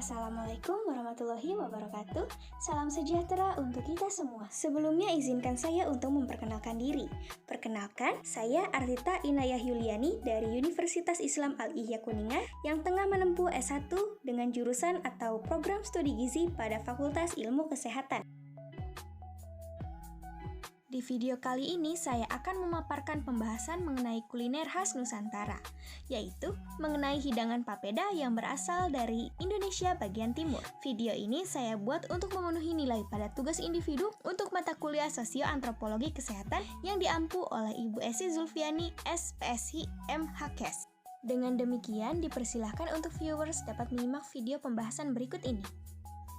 Assalamualaikum warahmatullahi wabarakatuh. Salam sejahtera untuk kita semua. Sebelumnya izinkan saya untuk memperkenalkan diri. Perkenalkan, saya Ardita Inayah Yuliani dari Universitas Islam Al-Ihya Kuningan yang tengah menempuh S1 dengan jurusan atau program studi gizi pada Fakultas Ilmu Kesehatan. Di video kali ini saya akan memaparkan pembahasan mengenai kuliner khas Nusantara, yaitu mengenai hidangan papeda yang berasal dari Indonesia bagian timur. Video ini saya buat untuk memenuhi nilai pada tugas individu untuk mata kuliah Sosio-Antropologi Kesehatan yang diampu oleh Ibu Esi Zulfiani, SPSI MHKes. Dengan demikian, dipersilahkan untuk viewers dapat menyimak video pembahasan berikut ini.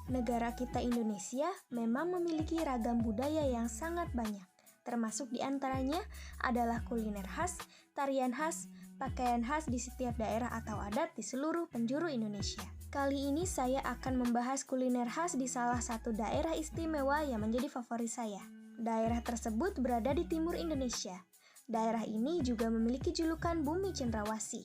Negara kita Indonesia memang memiliki ragam budaya yang sangat banyak, termasuk diantaranya adalah kuliner khas, tarian khas, pakaian khas di setiap daerah atau adat di seluruh penjuru Indonesia. Kali ini saya akan membahas kuliner khas di salah satu daerah istimewa yang menjadi favorit saya. Daerah tersebut berada di timur Indonesia. Daerah ini juga memiliki julukan Bumi Cendrawasih,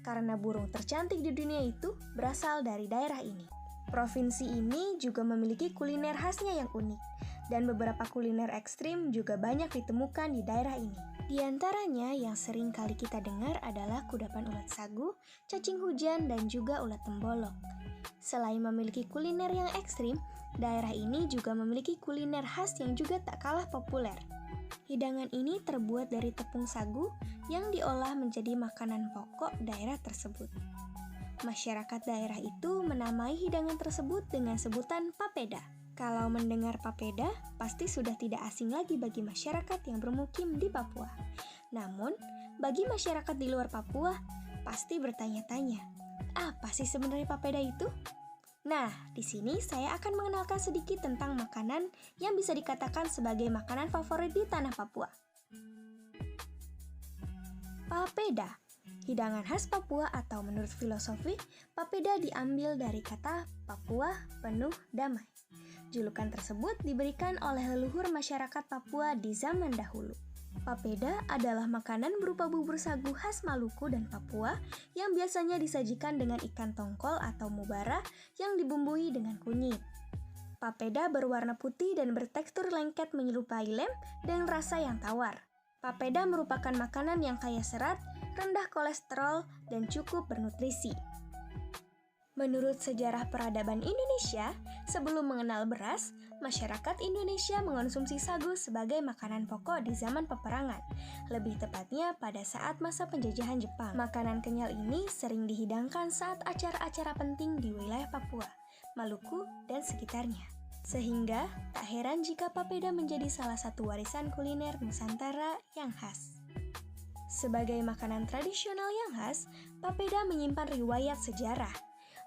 karena burung tercantik di dunia itu berasal dari daerah ini. Provinsi ini juga memiliki kuliner khasnya yang unik, dan beberapa kuliner ekstrim juga banyak ditemukan di daerah ini. Di antaranya yang sering kali kita dengar adalah kudapan ulat sagu, cacing hujan, dan juga ulat tembolok. Selain memiliki kuliner yang ekstrim, daerah ini juga memiliki kuliner khas yang juga tak kalah populer. Hidangan ini terbuat dari tepung sagu yang diolah menjadi makanan pokok daerah tersebut. Masyarakat daerah itu menamai hidangan tersebut dengan sebutan papeda. Kalau mendengar papeda, pasti sudah tidak asing lagi bagi masyarakat yang bermukim di Papua. Namun, bagi masyarakat di luar Papua, pasti bertanya-tanya, apa sih sebenarnya papeda itu? Nah, di sini saya akan mengenalkan sedikit tentang makanan yang bisa dikatakan sebagai makanan favorit di tanah Papua. Papeda, hidangan khas Papua atau menurut filosofi, papeda diambil dari kata Papua penuh damai. Julukan tersebut diberikan oleh leluhur masyarakat Papua di zaman dahulu. Papeda adalah makanan berupa bubur sagu khas Maluku dan Papua yang biasanya disajikan dengan ikan tongkol atau mubara yang dibumbui dengan kunyit. Papeda berwarna putih dan bertekstur lengket menyerupai lem dengan rasa yang tawar. Papeda merupakan makanan yang kaya serat, rendah kolesterol, dan cukup bernutrisi. Menurut sejarah peradaban Indonesia, sebelum mengenal beras, masyarakat Indonesia mengonsumsi sagu sebagai makanan pokok di zaman peperangan, lebih tepatnya pada saat masa penjajahan Jepang. Makanan kenyal ini sering dihidangkan saat acara-acara penting di wilayah Papua, Maluku, dan sekitarnya. Sehingga, tak heran jika papeda menjadi salah satu warisan kuliner Nusantara yang khas. Sebagai makanan tradisional yang khas, papeda menyimpan riwayat sejarah.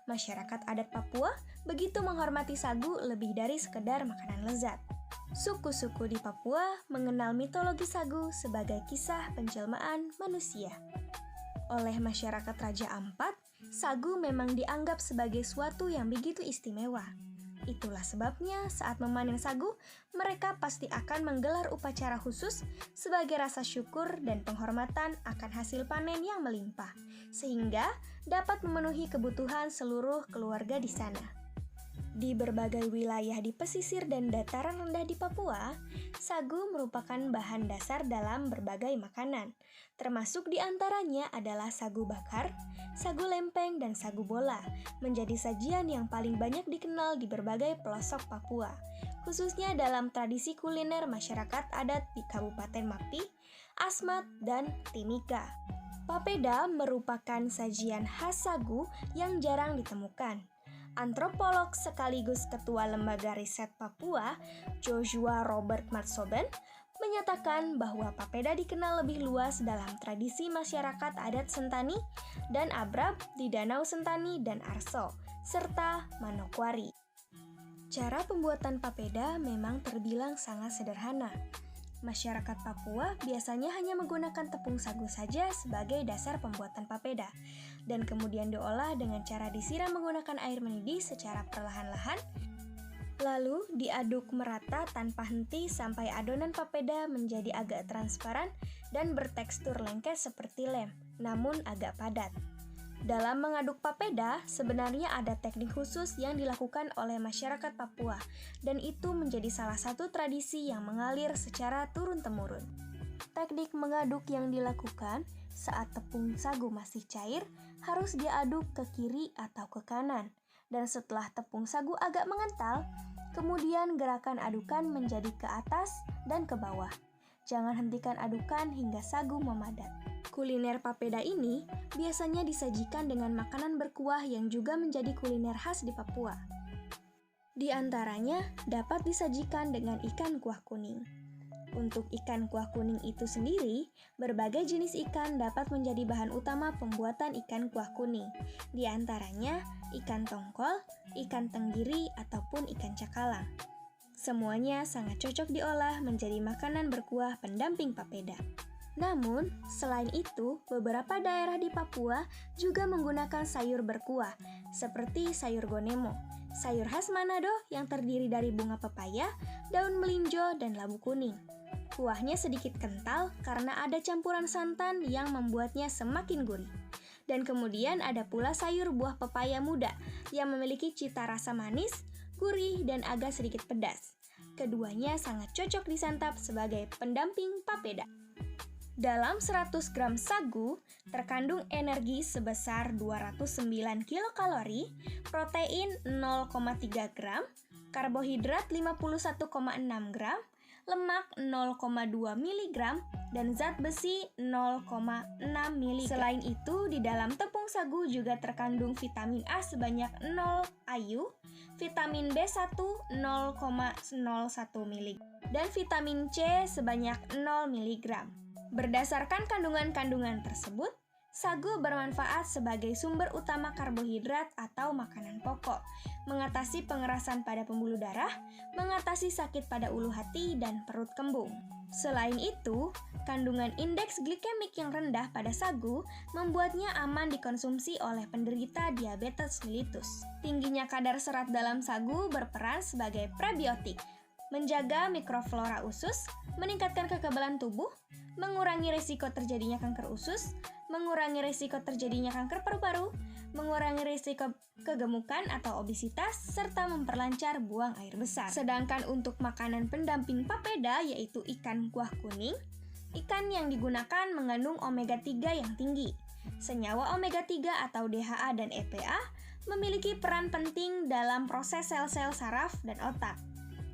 Masyarakat adat Papua begitu menghormati sagu lebih dari sekedar makanan lezat. Suku-suku di Papua mengenal mitologi sagu sebagai kisah penjelmaan manusia. Oleh masyarakat Raja Ampat, sagu memang dianggap sebagai suatu yang begitu istimewa. Itulah sebabnya saat memanen sagu, mereka pasti akan menggelar upacara khusus sebagai rasa syukur dan penghormatan akan hasil panen yang melimpah, sehingga dapat memenuhi kebutuhan seluruh keluarga di sana. Di berbagai wilayah di pesisir dan dataran rendah di Papua, sagu merupakan bahan dasar dalam berbagai makanan, termasuk di antaranya adalah sagu bakar, sagu lempeng, dan sagu bola, menjadi sajian yang paling banyak dikenal di berbagai pelosok Papua, khususnya dalam tradisi kuliner masyarakat adat di Kabupaten Mapi, Asmat, dan Timika. Papeda merupakan sajian khas sagu yang jarang ditemukan. Antropolog sekaligus Ketua Lembaga Riset Papua, Joshua Robert Matsoben, menyatakan bahwa papeda dikenal lebih luas dalam tradisi masyarakat adat Sentani dan Abrab di Danau Sentani dan Arso, serta Manokwari. Cara pembuatan papeda memang terbilang sangat sederhana. Masyarakat Papua biasanya hanya menggunakan tepung sagu saja sebagai dasar pembuatan papeda, dan kemudian diolah dengan cara disiram menggunakan air mendidih secara perlahan-lahan, lalu diaduk merata tanpa henti sampai adonan papeda menjadi agak transparan dan bertekstur lengket seperti lem, namun agak padat. Dalam mengaduk papeda, sebenarnya ada teknik khusus yang dilakukan oleh masyarakat Papua, dan itu menjadi salah satu tradisi yang mengalir secara turun-temurun. Teknik mengaduk yang dilakukan saat tepung sagu masih cair harus diaduk ke kiri atau ke kanan, dan setelah tepung sagu agak mengental, kemudian gerakan adukan menjadi ke atas dan ke bawah. Jangan hentikan adukan hingga sagu memadat. Kuliner papeda ini biasanya disajikan dengan makanan berkuah yang juga menjadi kuliner khas di Papua. Di antaranya dapat disajikan dengan ikan kuah kuning. Untuk ikan kuah kuning itu sendiri, berbagai jenis ikan dapat menjadi bahan utama pembuatan ikan kuah kuning. Di antaranya ikan tongkol, ikan tenggiri, ataupun ikan cakalang. Semuanya sangat cocok diolah menjadi makanan berkuah pendamping papeda. Namun, selain itu, beberapa daerah di Papua juga menggunakan sayur berkuah, seperti sayur gonemo, sayur khas Manado yang terdiri dari bunga pepaya, daun melinjo, dan labu kuning. Kuahnya sedikit kental karena ada campuran santan yang membuatnya semakin gurih. Dan kemudian ada pula sayur buah pepaya muda yang memiliki cita rasa manis, gurih, dan agak sedikit pedas. Keduanya sangat cocok disantap sebagai pendamping papeda. Dalam 100 gram sagu, terkandung energi sebesar 209 kilokalori, protein 0,3 gram, karbohidrat 51,6 gram, lemak 0,2 mg, dan zat besi 0,6 mg. Selain itu, di dalam tepung sagu juga terkandung vitamin A sebanyak 0 IU, vitamin B1 0,01 mg, dan vitamin C sebanyak 0 mg. Berdasarkan kandungan-kandungan tersebut, sagu bermanfaat sebagai sumber utama karbohidrat atau makanan pokok, mengatasi pengerasan pada pembuluh darah, mengatasi sakit pada ulu hati dan perut kembung. Selain itu, kandungan indeks glikemik yang rendah pada sagu membuatnya aman dikonsumsi oleh penderita diabetes mellitus. Tingginya kadar serat dalam sagu berperan sebagai prebiotik, menjaga mikroflora usus, meningkatkan kekebalan tubuh, mengurangi risiko terjadinya kanker usus, mengurangi risiko terjadinya kanker paru-paru, mengurangi risiko kegemukan atau obesitas, serta memperlancar buang air besar. Sedangkan untuk makanan pendamping papeda yaitu ikan kuah kuning, ikan yang digunakan mengandung omega 3 yang tinggi. Senyawa omega 3 atau DHA dan EPA memiliki peran penting dalam proses sel-sel saraf dan otak.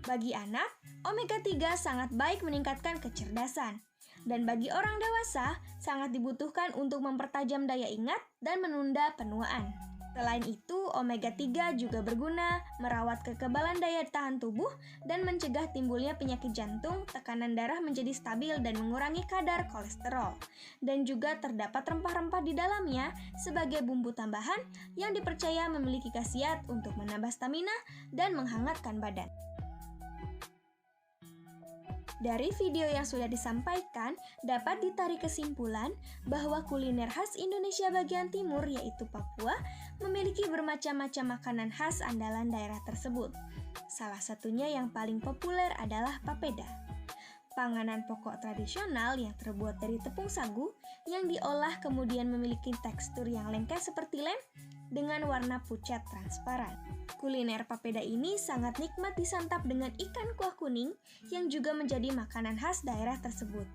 Bagi anak, omega 3 sangat baik meningkatkan kecerdasan. Dan bagi orang dewasa, sangat dibutuhkan untuk mempertajam daya ingat dan menunda penuaan. Selain itu, omega 3 juga berguna merawat kekebalan daya tahan tubuh dan mencegah timbulnya penyakit jantung, tekanan darah menjadi stabil dan mengurangi kadar kolesterol. Dan juga terdapat rempah-rempah di dalamnya sebagai bumbu tambahan yang dipercaya memiliki khasiat untuk menambah stamina dan menghangatkan badan. Dari video yang sudah disampaikan, dapat ditarik kesimpulan bahwa kuliner khas Indonesia bagian timur yaitu Papua memiliki bermacam-macam makanan khas andalan daerah tersebut. Salah satunya yang paling populer adalah papeda. Panganan pokok tradisional yang terbuat dari tepung sagu yang diolah kemudian memiliki tekstur yang lengket seperti lem dengan warna pucat transparan. Kuliner papeda ini sangat nikmat disantap dengan ikan kuah kuning yang juga menjadi makanan khas daerah tersebut.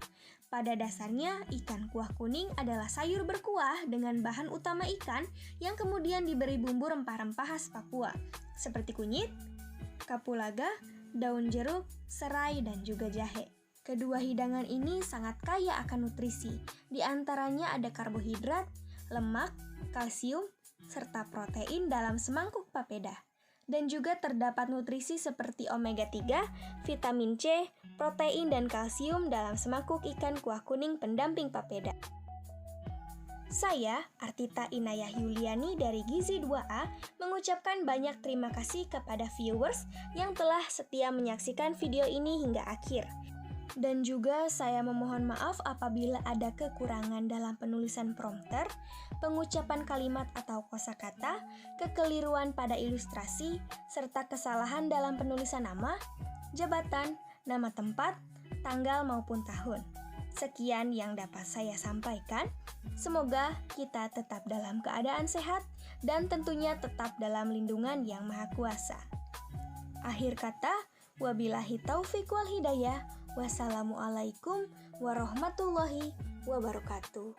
Pada dasarnya, ikan kuah kuning adalah sayur berkuah dengan bahan utama ikan yang kemudian diberi bumbu rempah-rempah khas Papua, seperti kunyit, kapulaga, daun jeruk, serai, dan juga jahe. Kedua hidangan ini sangat kaya akan nutrisi, di antaranya ada karbohidrat, lemak, kalsium, serta protein dalam semangkuk papeda. Dan juga terdapat nutrisi seperti omega 3, vitamin C, protein dan kalsium dalam semangkuk ikan kuah kuning pendamping papeda. Saya, Artita Inayah Yuliani dari Gizi 2A, mengucapkan banyak terima kasih kepada viewers yang telah setia menyaksikan video ini hingga akhir. Dan juga saya memohon maaf apabila ada kekurangan dalam penulisan prompter, pengucapan kalimat atau kosakata, kekeliruan pada ilustrasi, serta kesalahan dalam penulisan nama, jabatan, nama tempat, tanggal maupun tahun. Sekian yang dapat saya sampaikan. Semoga kita tetap dalam keadaan sehat dan tentunya tetap dalam lindungan Yang Maha Kuasa. Akhir kata, wabillahi taufiq wal hidayah. Wassalamualaikum warahmatullahi wabarakatuh.